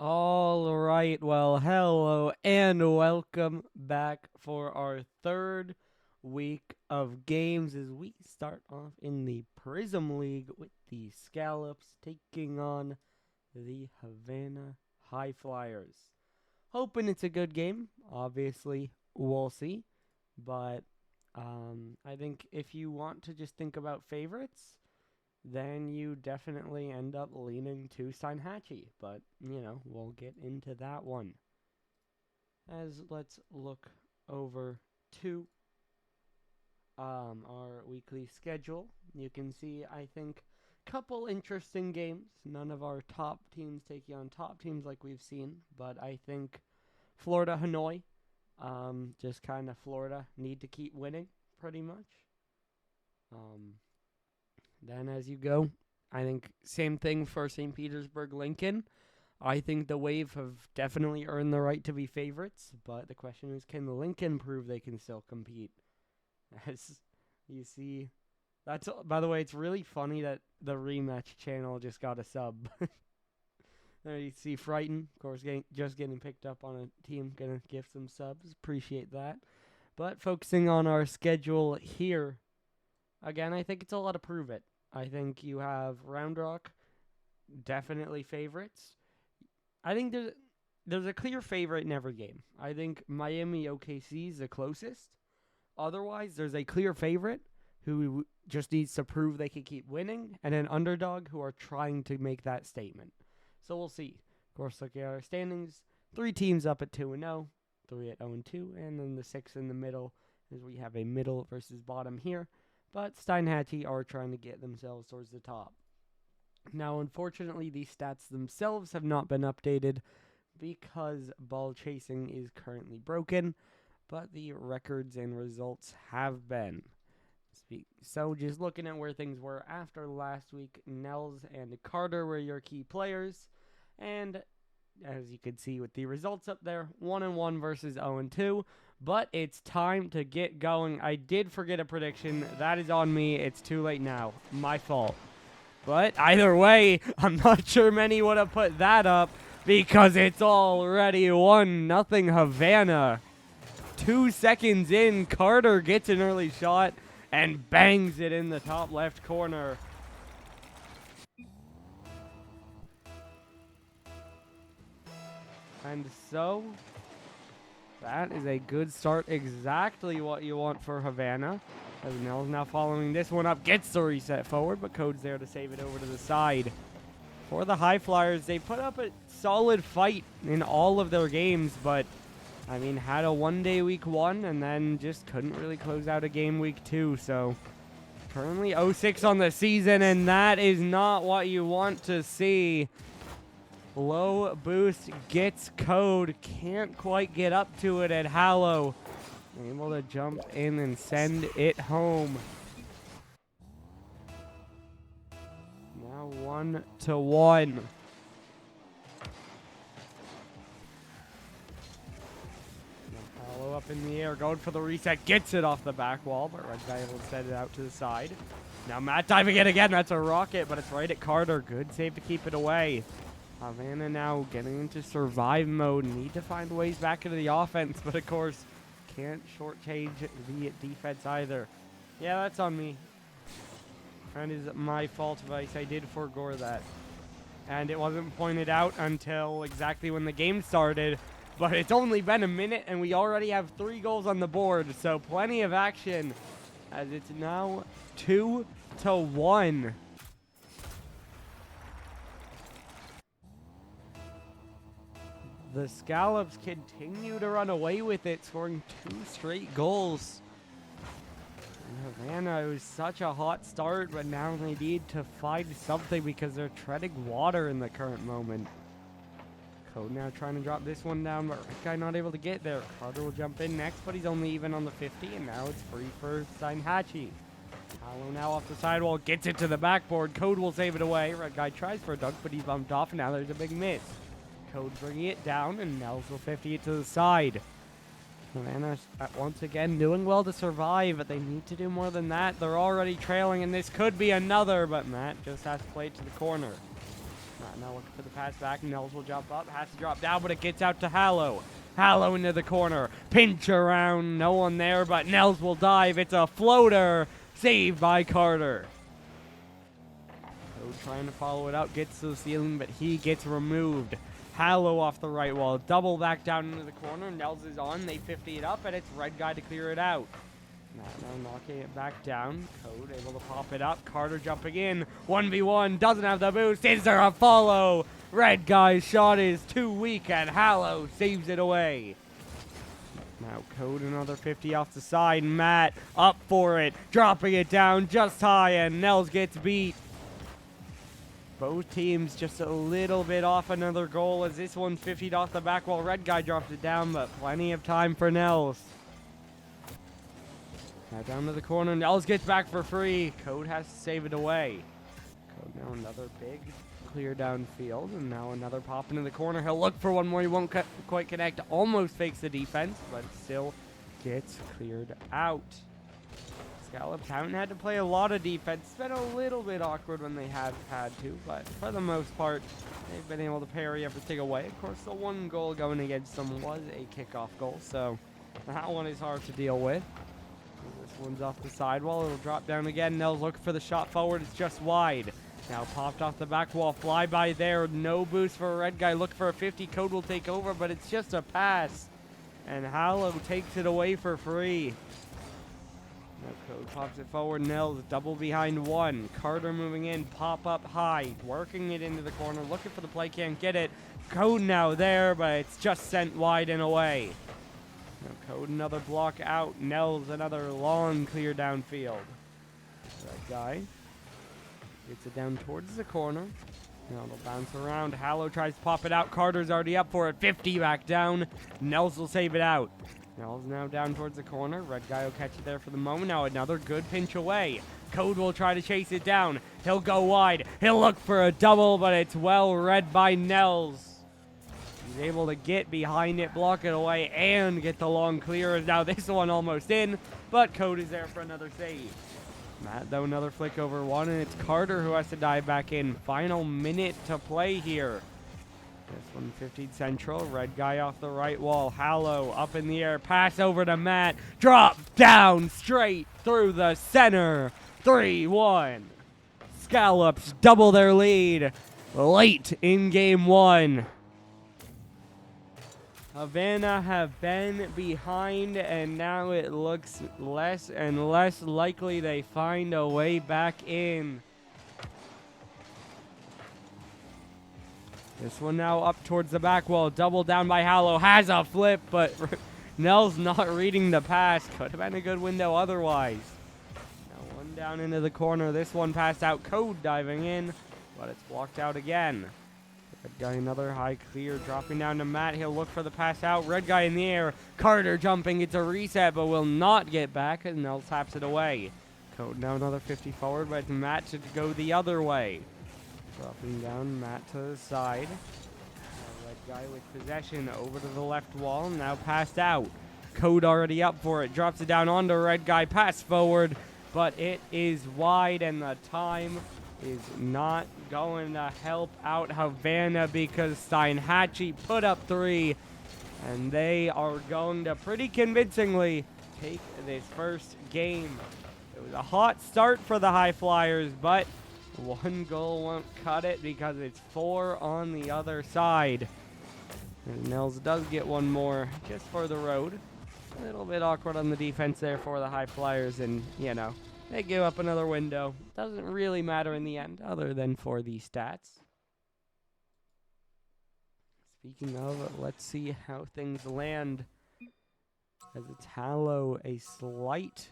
All right, well, hello and welcome back for our third week of games as we start off in the Prism League with the Scallops taking on the Havana Highflyers. Hoping it's a good game. Obviously, we'll see. But I think if you want to just think about favorites, then you definitely end up leaning to Steinhatchee. But, we'll get into that one. As let's look over to our weekly schedule. You can see, I think, couple interesting games. None of our top teams taking on top teams like we've seen, but I think Florida, Hanoi, just kind of Florida need to keep winning pretty much. Um, Then as you go, I think same thing for St. Petersburg, Lincoln. I think the Wave have definitely earned the right to be favorites, but the question is, can Lincoln prove they can still compete? As you see, that's by the way, it's really funny that the rematch channel just got a sub. There you see Frighten, of course, just getting picked up on a team, gonna give some subs. Appreciate that. But focusing on our schedule here, again, I think it's a lot to prove it. I think you have Round Rock, definitely favorites. I think there's a clear favorite in every game. I think Miami OKC is the closest. Otherwise, there's a clear favorite who just needs to prove they can keep winning, and an underdog who are trying to make that statement. So we'll see. Of course, looking at our standings, 3 teams up at 2-0, 3 at 0-2, and then the 6 in the middle, as we have a middle versus bottom here. But Steinhatchee are trying to get themselves towards the top. Now, unfortunately, these stats themselves have not been updated because ball chasing is currently broken, but the records and results have been. So just looking at where things were after last week, Nels and Carter were your key players, and as you can see with the results up there, 1-1 versus 0-2. But it's time to get going. I did forget a prediction. That is on me. It's too late now. My fault. But either way, I'm not sure many would have put that up because it's already 1-0 Havana. 2 seconds in, Carter gets an early shot and bangs it in the top left corner. And so, that is a good start. Exactly what you want for Havana. As Nell's now following this one up, gets the reset forward, but Code's there to save it over to the side. For the Highflyers, they put up a solid fight in all of their games, but, I mean, had a one-day week 1 and then just couldn't really close out a game week 2, so currently 0-6 on the season, and that is not what you want to see. Low boost gets Code, can't quite get up to it at Hallow. Able to jump in and send it home. Now 1-1. Hallow up in the air, going for the reset, gets it off the back wall, but Red Guy able to send it out to the side. Now Matt diving it again, that's a rocket, but it's right at Carter. Good save to keep it away. Havana now getting into survive mode, need to find ways back into the offense, but of course, can't shortchange the defense either. Yeah, that's on me. That is my fault, Vice. I did forego that. And it wasn't pointed out until exactly when the game started, but it's only been a minute and we already have 3 goals on the board, so plenty of action as it's now 2-1. The Scallops continue to run away with it, scoring 2 straight goals. And Havana, it was such a hot start, but now they need to find something because they're treading water in the current moment. Code now trying to drop this one down, but Red Guy not able to get there. Carter will jump in next, but he's only even on the 50, and now it's free for Steinhatchee. Hallow now off the sidewall, gets it to the backboard. Code will save it away. Red Guy tries for a dunk, but he's bumped off, and now there's a big miss. Code bringing it down, and Nels will 50 it to the side. Havana once again doing well to survive, but they need to do more than that. They're already trailing, and this could be another, but Matt just has to play it to the corner. Now looking for the pass back. Nels will jump up. Has to drop down, but it gets out to Hallow. Hallow into the corner. Pinch around. No one there, but Nels will dive. It's a floater. Saved by Carter. Code trying to follow it out. Gets to the ceiling, but he gets removed. Hallow off the right wall. Double back down into the corner. Nels is on. They 50 it up, and it's Red Guy to clear it out. Now knocking it back down. Code able to pop it up. Carter jumping in. 1v1. Doesn't have the boost. Is there a follow? Red Guy's shot is too weak, and Hallow saves it away. Now Code another 50 off the side. Matt up for it. Dropping it down just high, and Nels gets beat. Both teams just a little bit off another goal as this one 50'd off the back wall. Red Guy dropped it down, but plenty of time for Nels. Now down to the corner. Nels gets back for free. Code has to save it away. Code now another big clear downfield. And now another pop into the corner. He'll look for one more. He won't quite connect. Almost fakes the defense, but still gets cleared out. Scallops haven't had to play a lot of defense. It's been a little bit awkward when they have had to, but for the most part, they've been able to parry everything away. Of course, the one goal going against them was a kickoff goal, so that one is hard to deal with. This one's off the sidewall. It'll drop down again. Nels looking for the shot forward. It's just wide. Now popped off the back wall. Fly by there. No boost for a Red Guy. Look for a 50. Code will take over, but it's just a pass. And Hallow takes it away for free. No Code pops it forward. Nels double behind one. Carter moving in. Pop up high. Working it into the corner. Looking for the play. Can't get it. Code now there, but it's just sent wide and away. Now Code another block out. Nels another long clear downfield. That guy gets it down towards the corner. Now it'll bounce around. Hallow tries to pop it out. Carter's already up for it. 50 back down. Nels will save it out. Nels now down towards the corner. Red Guy will catch it there for the moment. Now another good pinch away. Code will try to chase it down. He'll go wide. He'll look for a double, but it's well read by Nels. He's able to get behind it, block it away, and get the long clear. Now this one almost in, but Code is there for another save. Matt, though, another flick over one, and it's Carter who has to dive back in. Final minute to play here. This one 50 central. Red Guy off the right wall. Hallow up in the air. Pass over to Matt. Drop down straight through the center. 3-1. Scallops double their lead late in game one. Havana have been behind, and now it looks less and less likely they find a way back in. This one now up towards the back wall. Double down by Hallow. Has a flip, but Nels not reading the pass. Could have been a good window otherwise. Now one down into the corner. This one passed out. Code diving in, but it's blocked out again. Red Guy another high clear. Dropping down to Matt. He'll look for the pass out. Red Guy in the air. Carter jumping. It's a reset, but will not get back, and Nels taps it away. Code now another 50 forward, but Matt should go the other way. Dropping down, Matt to the side. Red Guy with possession over to the left wall. Now passed out. Code already up for it. Drops it down onto Red Guy. Pass forward, but it is wide, and the time is not going to help out Havana because Steinhatchee put up 3, and they are going to pretty convincingly take this first game. It was a hot start for the Highflyers, but one goal won't cut it because it's 4 on the other side. And Nels does get one more just for the road. A little bit awkward on the defense there for the Highflyers, and, you know, they give up another window. Doesn't really matter in the end, other than for the stats. Speaking of, let's see how things land. As it's Hallow a slight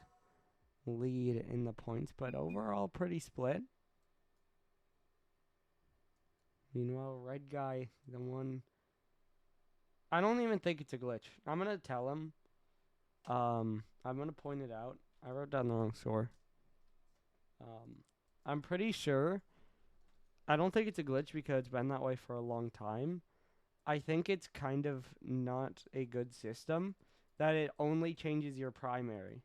lead in the points, but overall pretty split. Meanwhile, Red Guy, the one... I don't even think it's a glitch. I'm going to tell him. I'm going to point it out. I wrote down the wrong score. I'm pretty sure. I don't think it's a glitch because it's been that way for a long time. I think it's kind of not a good system that it only changes your primary.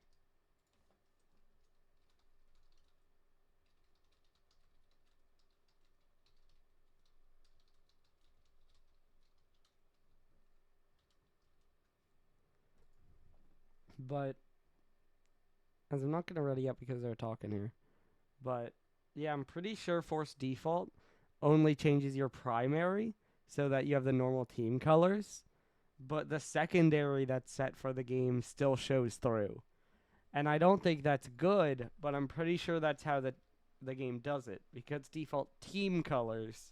But as I'm not gonna ready up because they're talking here. But yeah, I'm pretty sure force default only changes your primary so that you have the normal team colors. But the secondary that's set for the game still shows through. And I don't think that's good, but I'm pretty sure that's how the game does it. Because default team colors,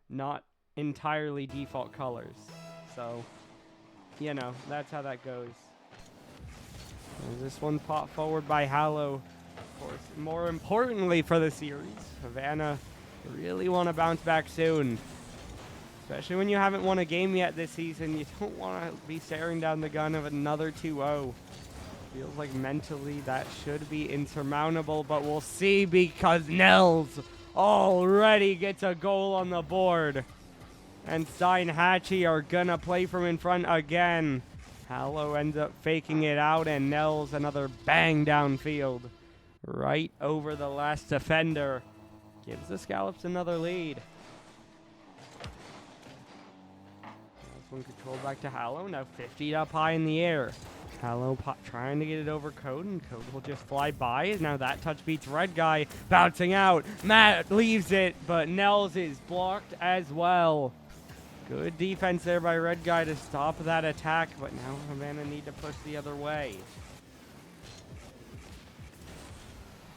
not entirely default colors. So, you know, that's how that goes. This one popped forward by Hallow. Of course, more importantly for the series, Havana really want to bounce back soon. Especially when you haven't won a game yet this season. You don't want to be staring down the gun of another 2-0. Feels like mentally that should be insurmountable, but we'll see because Nels already gets a goal on the board. And Steinhatchee are going to play from in front again. Hallow ends up faking it out, and Nels another bang downfield. Right over the last defender. Gives the Scallops another lead. This one controlled back to Hallow. Now 50 up high in the air. Hallow trying to get it over Code, and Code will just fly by. Now that touch beats Red Guy. Bouncing out. Matt leaves it, but Nels is blocked as well. Good defense there by Red Guy to stop that attack, but now Havana need to push the other way.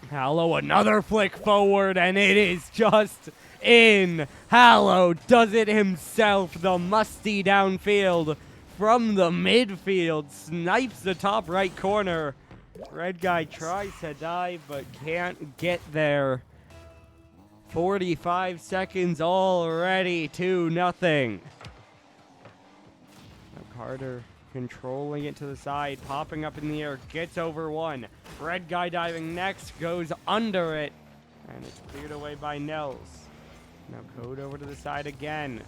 Hallow, another flick forward, and it is just in. Hallow does it himself. The musty downfield from the midfield. Snipes the top right corner. Red Guy tries to dive, but can't get there. 45 seconds already, 2-0. Carter controlling it to the side, popping up in the air, gets over one. Red Guy diving next, goes under it, and it's cleared away by Nels. Now Code over to the side again,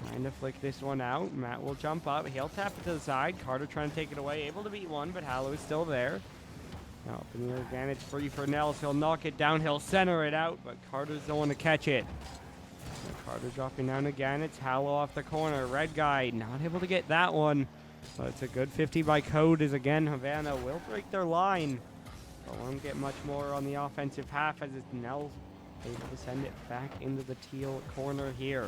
trying to flick this one out. Matt will jump up, he'll tap it to the side. Carter trying to take it away, able to beat one, but Hallow is still there. Now up in the air again, it's free for Nels. He'll knock it down, he'll center it out, but Carter's the one to catch it. Now Carter dropping down again, it's Hallow off the corner. Red Guy not able to get that one, but it's a good 50 by Code as again Havana will break their line. But won't get much more on the offensive half as it's Nels able to send it back into the teal corner here.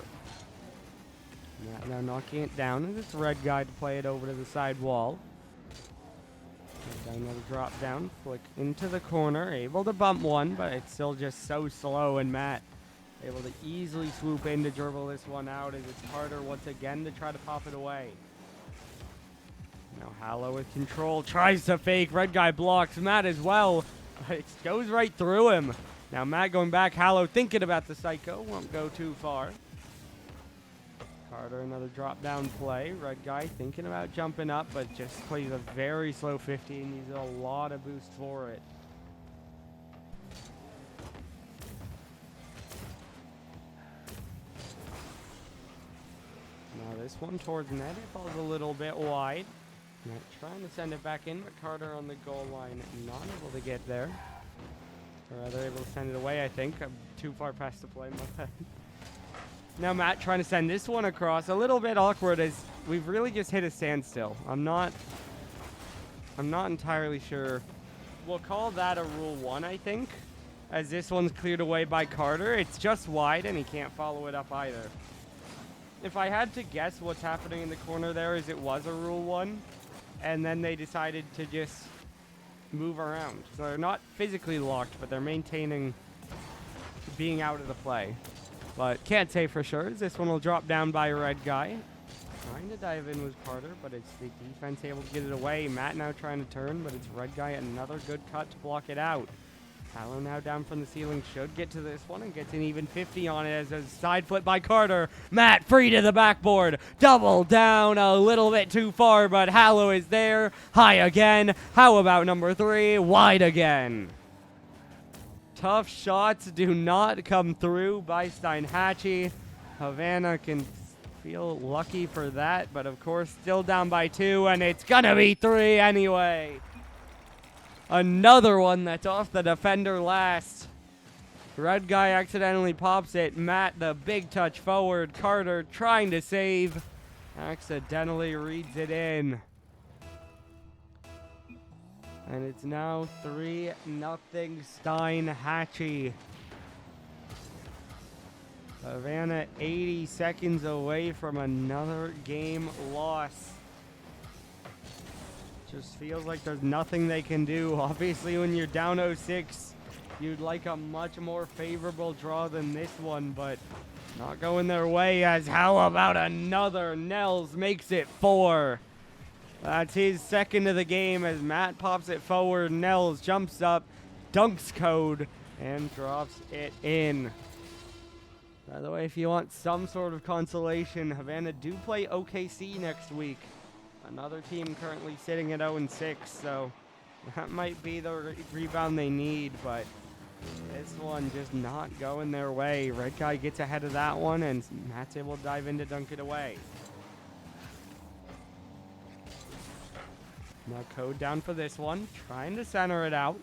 Now knocking it down, and it's Red Guy to play it over to the side wall. Another drop down, flick into the corner, able to bump one, but it's still just so slow, and Matt able to easily swoop in to dribble this one out as it's Carter once again to try to pop it away. Now Hallow with control, tries to fake, Red Guy blocks, Matt as well, but it goes right through him. Now Matt going back, Hallow thinking about the psycho, won't go too far. Carter, another drop down play. Red Guy thinking about jumping up, but just plays a very slow 50 and needs a lot of boost for it. Now this one towards net, it falls a little bit wide. Net trying to send it back in, but Carter on the goal line not able to get there. Or rather able to send it away, I think. I'm too far past the play, my bad. Now Matt trying to send this one across. A little bit awkward as we've really just hit a standstill. I'm not entirely sure. We'll call that a rule 1, I think. As this one's cleared away by Carter. It's just wide and he can't follow it up either. If I had to guess what's happening in the corner there is it was a rule 1. And then they decided to just move around. So they're not physically locked, but they're maintaining being out of the play. But can't say for sure. This one will drop down by Red Guy. Trying to dive in with Carter, but it's the defense able to get it away. Matt now trying to turn, but it's Red Guy. Another good cut to block it out. Hallow now down from the ceiling. Should get to this one and gets an even 50 on it as a side flip by Carter. Matt free to the backboard. Double down a little bit too far, but Hallow is there. High again. How about number 3? Wide again. Tough shots do not come through by Steinhatchee. Havana can feel lucky for that, but of course still down by 2, and it's gonna be 3 anyway. Another one that's off the defender last. Red Guy accidentally pops it. Matt, the big touch forward. Carter trying to save. Accidentally reads it in. And it's now 3-0 Steinhatchee. Havana 80 seconds away from another game loss. Just feels like there's nothing they can do. Obviously, when you're down 0-6, you'd like a much more favorable draw than this one, but not going their way, as how about another? Nels makes it 4. That's his second of the game as Matt pops it forward. Nels jumps up, dunks Code, and drops it in. By the way, if you want some sort of consolation, Havana do play OKC next week. Another team currently sitting at 0-6, so that might be the rebound they need, but this one just not going their way. Red guy gets ahead of that one, and Matt's able to dive in to dunk it away. Now Code down for this one, trying to center it out.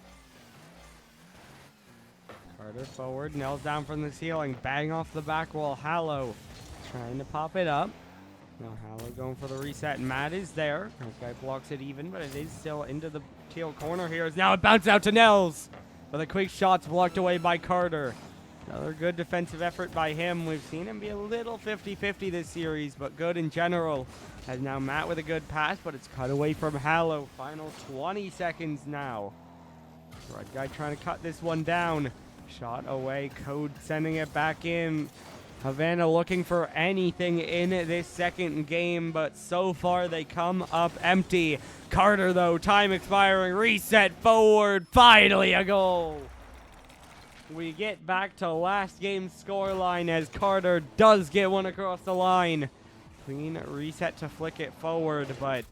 Carter forward, Nels down from the ceiling, bang off the back wall. Hallow trying to pop it up. Now Hallow going for the reset. Matt is there. That guy blocks it even, but it is still into the teal corner here. Now it bounced out to Nels, but the quick shot's blocked away by Carter. Another good defensive effort by him. We've seen him be a little 50-50 this series, but good in general. Has now Matt with a good pass, but it's cut away from Hallow. Final 20 seconds now. Red guy trying to cut this one down. Shot away. Code sending it back in. Havana looking for anything in this second game, but so far they come up empty. Carter, though, time expiring. Reset forward. Finally a goal. We get back to last game's scoreline as Carter does get one across the line. Clean reset to flick it forward, but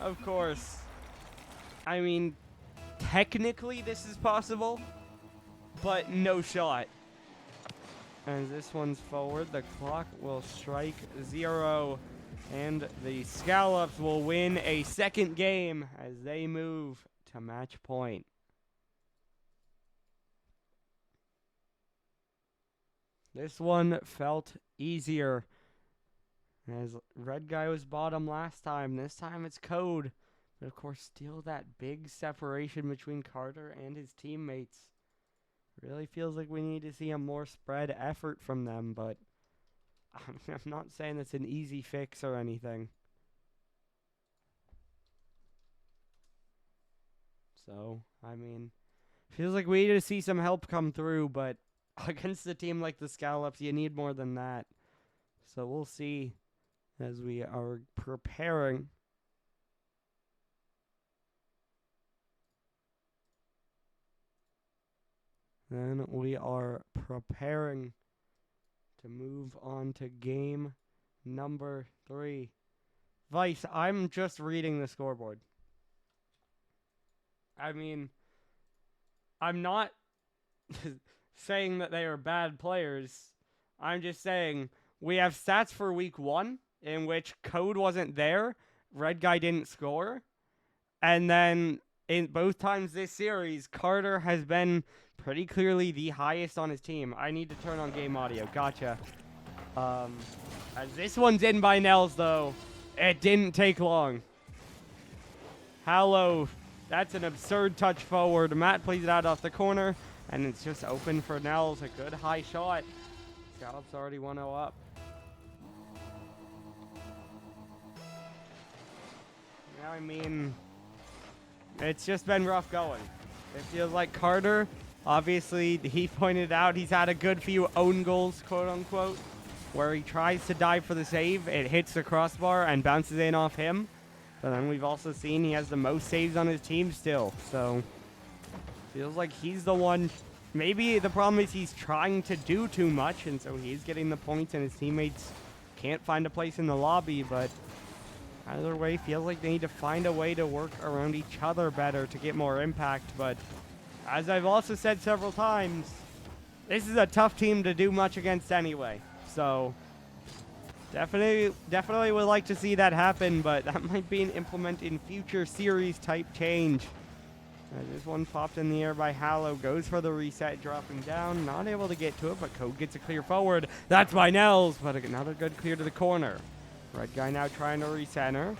of course, I mean, technically this is possible, but no shot. As this one's forward, the clock will strike 0, and the Scallops will win a second game as they move to match point. This one felt easier, as Red guy was bottom last time. This time it's Code. But of course, still that big separation between Carter and his teammates. Really feels like we need to see a more spread effort from them, but I'm not saying it's an easy fix or anything. So, I mean, feels like we need to see some help come through, but against a team like the Scallops, you need more than that. So we'll see as we are preparing. Then we are preparing to move on to game number 3. Vice, I'm just reading the scoreboard. I mean, I'm not saying that they are bad players. I'm just saying we have stats for week 1 in which Code wasn't there, Red guy didn't score, and then in both times this series, Carter has been pretty clearly the highest on his team. I need to turn on game audio. Gotcha. As this one's in by Nels, though, it didn't take long. Hallow, that's an absurd touch forward. Matt plays it out off the corner, and it's just open for Nels. A good high shot. Scallops already 1-0 up. I mean, it's just been rough going. It feels like Carter, obviously, he pointed out he's had a good few own goals, quote unquote, where he tries to dive for the save, it hits the crossbar and bounces in off him. But then we've also seen he has the most saves on his team still. So, feels like he's the one. Maybe the problem is he's trying to do too much, and so he's getting the points and his teammates can't find a place in the lobby, but either way, feels like they need to find a way to work around each other better to get more impact. But as I've also said several times, this is a tough team to do much against anyway. So definitely would like to see that happen, but that might be an implement in future series type change. This one popped in the air by Hallow, goes for the reset, dropping down, not able to get to it, but Code gets a clear forward. That's by Nels, but another good clear to the corner. Red guy now trying to recenter.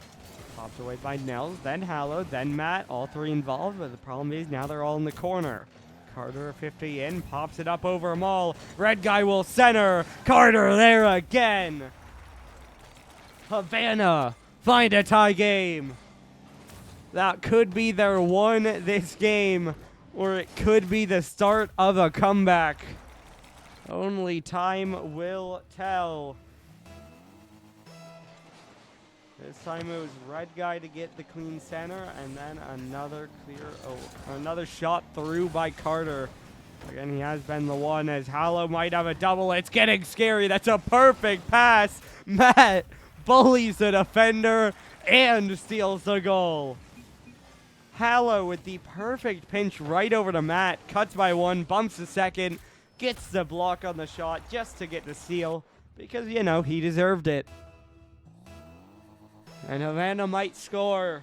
Popped away by Nels, then Hallow, then Matt. All three involved, but the problem is now they're all in the corner. Carter 50 in, pops it up over them all. Red guy will center. Carter there again. Havana find a tie game. That could be their one this game, or it could be the start of a comeback. Only time will tell. This time it was red guy to get the clean center, and then another shot through by Carter. Again, he has been the one, as Hallow might have a double. It's getting scary. That's a perfect pass. Matt bullies the defender and steals the goal. Hallow with the perfect pinch right over to Matt. Cuts by one, bumps the second, gets the block on the shot just to get the steal because, you know, he deserved it. And Havana might score,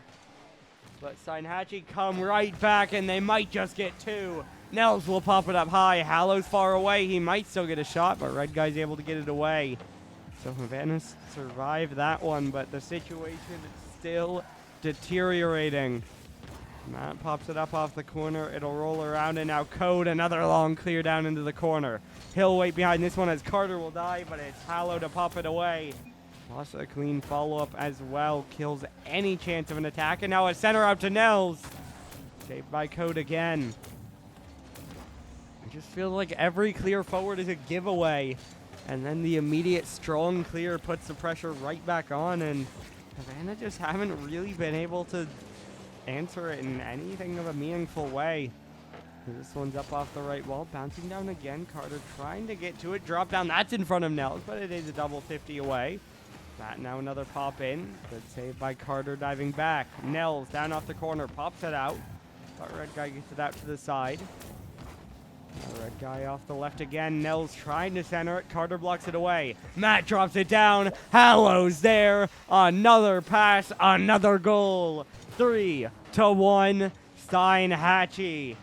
but Steinhatchee come right back, and they might just get two. Nels will pop it up high. Hallow's far away. He might still get a shot, but red guy's able to get it away. So Havana survived that one, but the situation is still deteriorating. Matt pops it up off the corner. It'll roll around, and now Code, another long clear down into the corner. He'll wait behind this one as Carter will die, but it's Hallow to pop it away. Plus a clean follow-up as well. Kills any chance of an attack, and now a center out to Nels. Saved by Code again. I just feel like every clear forward is a giveaway, and then the immediate strong clear puts the pressure right back on, and Havana just haven't really been able to answer it in anything of a meaningful way. This one's up off the right wall, bouncing down again. Carter trying to get to it. Drop down, that's in front of Nels, but it is a double 50 away. That now another pop in. Good save by Carter diving back. Nels down off the corner, pops it out. But red guy gets it out to the side. Red guy off the left again. Nels trying to center it. Carter blocks it away. Matt drops it down. Hallow's there. Another pass, another goal. 3-1, Steinhatchee.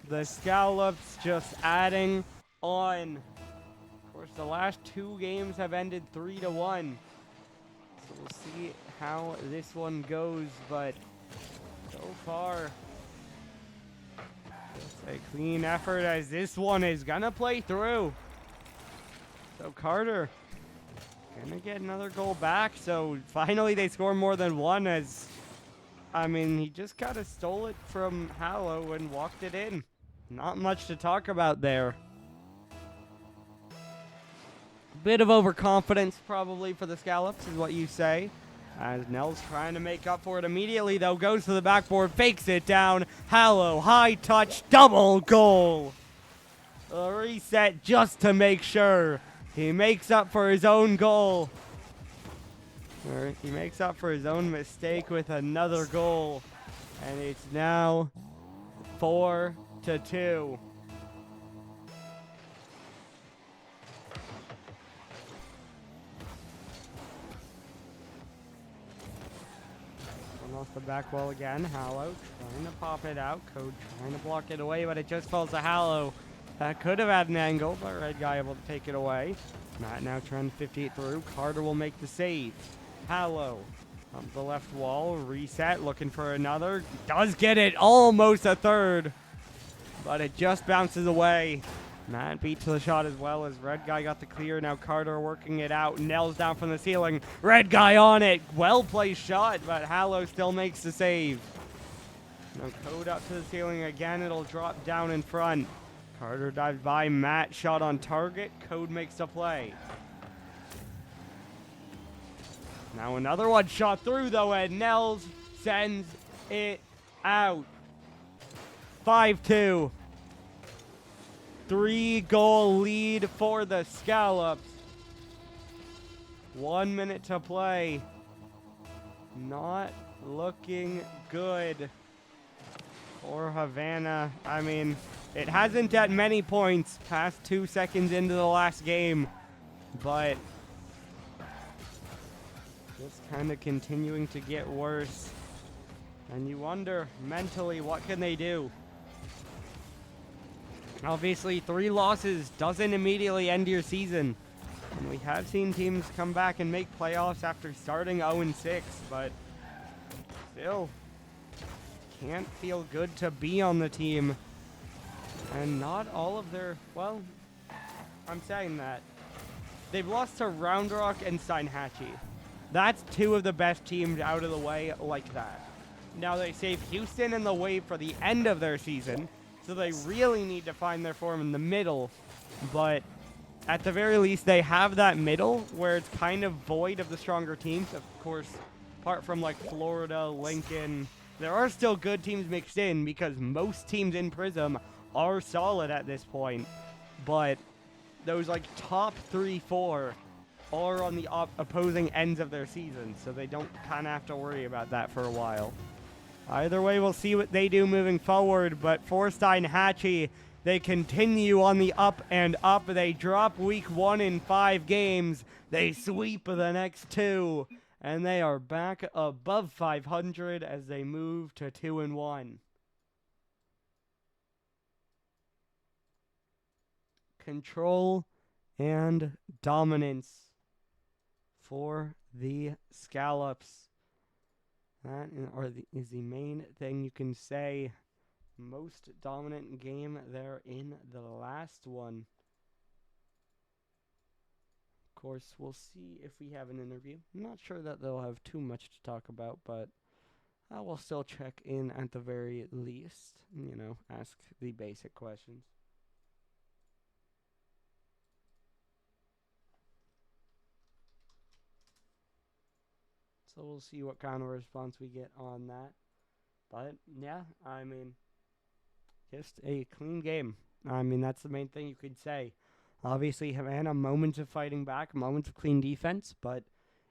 The Scallops just adding on. Of course, the last two games have ended 3-1. So we'll see how this one goes, but so far, just a clean effort, as this one is gonna play through. So Carter gonna get another goal back. So finally they score more than one, as, I mean, he just kind of stole it from Hallow and walked it in. Not much to talk about there. Bit of overconfidence probably for the Scallops is what you say. As Nels trying to make up for it immediately, though, goes to the backboard, fakes it down. Hallow, high touch, double goal. A reset just to make sure he makes up for his own goal. Or he makes up for his own mistake with another goal. And it's now 4-2. Off the back wall again. Hallow trying to pop it out. Code trying to block it away, but it just falls to Hallow. That could have had an angle, but red guy able to take it away. Matt now trying to 58 through. Carter will make the save. Hallow up the left wall. Reset, looking for another. Does get it. Almost a third, but it just bounces away. Matt beat to the shot as well, as red guy got the clear. Now Carter working it out. Nels down from the ceiling. Red guy on it. Well placed shot, but Hallow still makes the save. Now Code up to the ceiling again. It'll drop down in front. Carter dives by. Matt shot on target. Code makes the play. Now another one shot through though, and Nels sends it out. 5-2. 3-goal lead for the Scallops. 1 minute to play. Not looking good for Havana. I mean, it hasn't at many points past 2 seconds into the last game, but just kind of continuing to get worse. And you wonder, mentally, what can they do? Obviously, 3 losses doesn't immediately end your season. And we have seen teams come back and make playoffs after starting 0-6, but still can't feel good to be on the team. And not all of their, well, I'm saying that. They've lost to Round Rock and Steinhatchee. That's two of the best teams out of the way like that. Now they save Houston and the Wave for the end of their season, so they really need to find their form in the middle. But at the very least, they have that middle where it's kind of void of the stronger teams. Of course, apart from like Florida, Lincoln, there are still good teams mixed in because most teams in Prism are solid at this point. But those like top 3-4 are on the opposing ends of their season, so they don't kind of have to worry about that for a while. Either way, we'll see what they do moving forward, but for Steinhatchee, they continue on the up and up. They drop week 1 in 5 games. They sweep the next 2, and they are back above 500 as they move to 2-1. Control and dominance for the Scallops. That is the main thing you can say. Most dominant game there in the last one. Of course, we'll see if we have an interview. I'm not sure that they'll have too much to talk about, but I will still check in at the very least. You know, ask the basic questions. So we'll see what kind of response we get on that. But, yeah, I mean, just a clean game. I mean, that's the main thing you could say. Obviously, Havana, moments of fighting back, moments of clean defense, but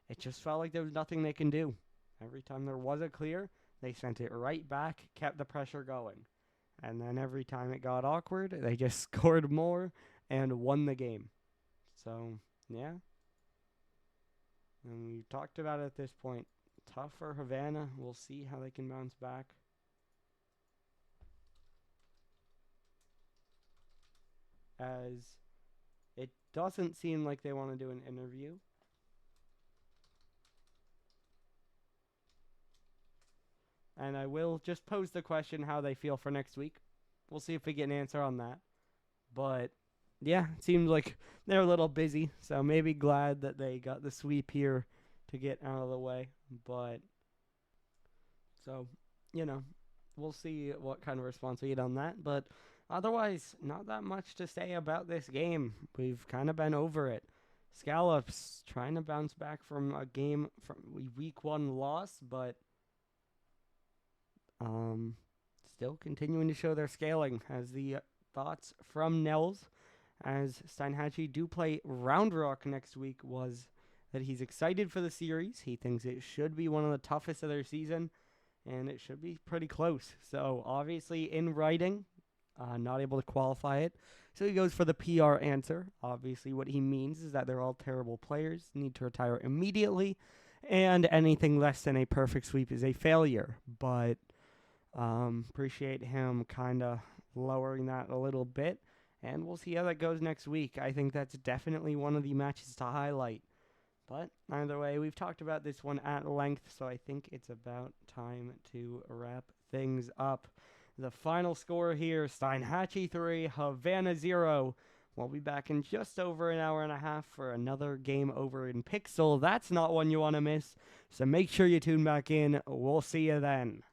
it just felt like there was nothing they can do. Every time there was a clear, they sent it right back, kept the pressure going. And then every time it got awkward, they just scored more and won the game. So, yeah. And we talked about it at this point. Tough for Havana. We'll see how they can bounce back. As it doesn't seem like they want to do an interview. And I will just pose the question how they feel for next week. We'll see if we get an answer on that. But yeah, it seems like they're a little busy, so maybe glad that they got the sweep here to get out of the way. But, so, you know, we'll see what kind of response we get on that. But otherwise, not that much to say about this game. We've kind of been over it. Scallops trying to bounce back from a game from week 1 loss, but still continuing to show their scaling as the thoughts from Nels, as Steinhatchee do play Round Rock next week, was that he's excited for the series. He thinks it should be one of the toughest of their season, and it should be pretty close. So, obviously, in writing, not able to qualify it. So he goes for the PR answer. Obviously, what he means is that they're all terrible players, need to retire immediately, and anything less than a perfect sweep is a failure. But appreciate him kind of lowering that a little bit, and we'll see how that goes next week. I think that's definitely one of the matches to highlight. But either way, we've talked about this one at length, so I think it's about time to wrap things up. The final score here, Steinhatchee 3, Havana 0. We'll be back in just over an hour and a half for another game over in Pixel. That's not one you want to miss, so make sure you tune back in. We'll see you then.